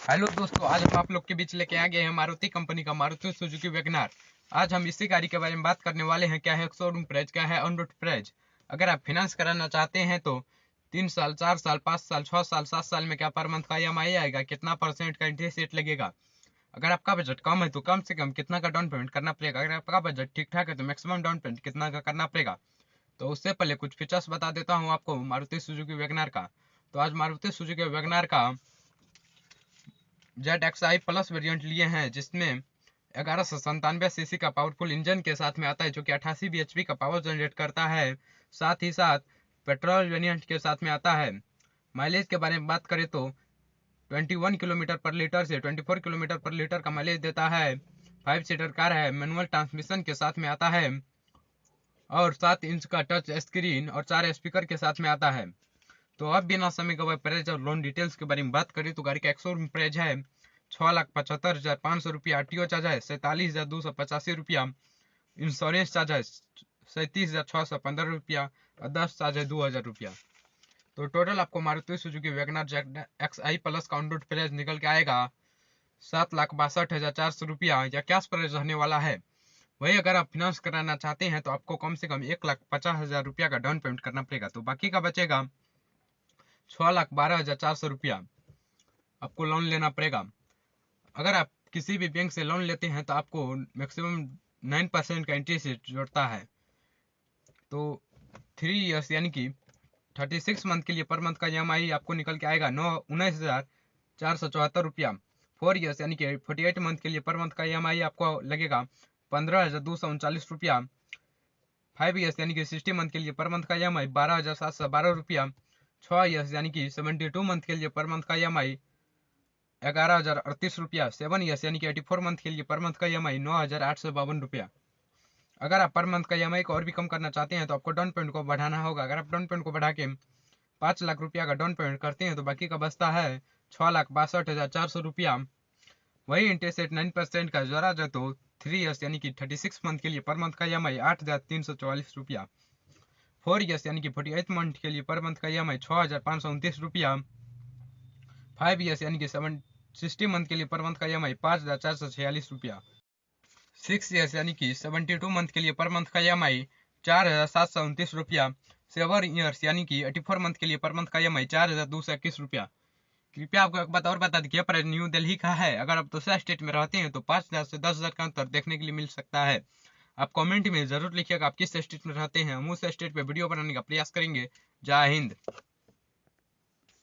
Hello दोस्तों, आज हम आप लोग के बीच लेके आ गए हैं मारुति कंपनी का मारुति सुजुकी वैगनआर। आज हम इसी गाड़ी के बारे में बात करने वाले हैं। क्या है शोरूम प्राइस, क्या है ऑन रोड प्राइस। अगर आप फाइनेंस कराना चाहते हैं तो 3 साल, 4 साल, 5 साल, 6 साल, 7 साल में क्या पर मंथ का EMI आएगा, कितना % का इंटरेस्ट रेट लगेगा। अगर आपका बजट कम है तो कम से कम कितना का डाउन पेमेंट करना पड़ेगा। अगर आपका बजट ठीक ठाक है तो मैक्सिमम डाउन पेमेंट कितना का करना पड़ेगा। तो उससे पहले कुछ फीचर्स बता देता हूँ आपको मारुति सुजुकी वैगनआर का। तो आज मारुति सुजुकी वैगनआर का ZXi प्लस वेरिएंट लिए हैं, जिसमें 1197 cc का पावरफुल इंजन के साथ में आता है, जो कि 88 bhp का पावर जनरेट करता है। साथ ही साथ पेट्रोल वेरिएंट के साथ में आता है। माइलेज के बारे में बात करें तो 21 किलोमीटर पर लीटर से 24 किलोमीटर पर लीटर का माइलेज देता है। 5 सीटर कार है, मैनुअल ट्रांसमिशन के साथ में आता है और 7 इंच का टच स्क्रीन और 4 स्पीकर के साथ में आता है। तो अब बिना समय गवाए प्राइस और लोन डिटेल्स के बारे में बात करें तो गाड़ी का एक्स-शोरूम प्राइस है 6,75,500 रुपया। RTO चार्ज है 47,285 रुपया। इंश्योरेंस चार्ज है 37,615 रुपया और 10 चार्ज है 2,000 रुपया। तो टोटल आपको Maruti Suzuki WagonR ZXi plus का ऑन रोड प्राइस निकल के आएगा 7,62,400 रुपया, या कैश प्राइस रहने वाला है। वही अगर आप फाइनेंस कराना चाहते हैं तो आपको कम से कम 1,50,000 रुपया का डाउन पेमेंट करना पड़ेगा। तो बाकी का बचेगा 6,12,400 रुपया आपको लोन लेना पड़ेगा। अगर आप किसी भी बैंक से लोन लेते हैं तो आपको मैक्सिमम 9% का इंटरेस्ट जोड़ता है। तो 3 ईयर्स यानी कि 36 मंथ के लिए पर मंथ का EMI आपको निकल के आएगा 19,474 रुपया। 4 ईयर्स यानी कि 48 मंथ के लिए पर मंथ का EMI आपको लगेगा 15,239 रुपया। 5 ईयर्स यानी कि 60 मंथ के लिए पर मंथ का EMI 12,712 रुपया। 6 ईयर्स यानी कि 72 मंथ के लिए पर मंथ का EMI 11,038 रुपया। 7 ईयर्स यानी कि 84 मंथ के लिए पर मंथ का EMI 9,852 रुपया। अगर आप पर मंथ का EMI को और भी कम करना चाहते हैं तो आपको डाउन पेमेंट को बढ़ाना होगा। अगर आप डाउन पेमेंट को बढ़ा के 5 लाख रुपया का डाउन पेमेंट करते हैं तो बाकी का बचता है 6,62,400 रुपया। वही इंटरेस्ट रेट 9% का जोड़ा जाए तो 3 ईयर्स यानी कि 36 मंथ के लिए पर मंथ का EMI 8,344 रुपया। 4 ईयर्स यानी कि 48 मंथ के लिए पर मंथ का EMI 6,529 रुपया। 5 ईयर्स यानी कि 60 मंथ के लिए पर मंथ का EMI 5,446 रुपया। 6 ईयर्स यानी कि 72 मंथ के लिए पर मंथ का EMI 4,729 रुपया। 7 ईयर्स यानी कि 84 मंथ के लिए पर मंथ का EMI 4,221 रुपया। कृपया आपको एक बात और बता दें कि प्राइस न्यू दिल्ली का है। अगर आप दूसरा स्टेट में रहते हैं तो 5,000 से 10,000 का अंतर देखने के लिए मिल सकता है। आप कमेंट में जरूर लिखिएगा आप किस स्टेट में रहते हैं। हम उस स्टेट पे वीडियो बनाने का प्रयास करेंगे। जय हिंद।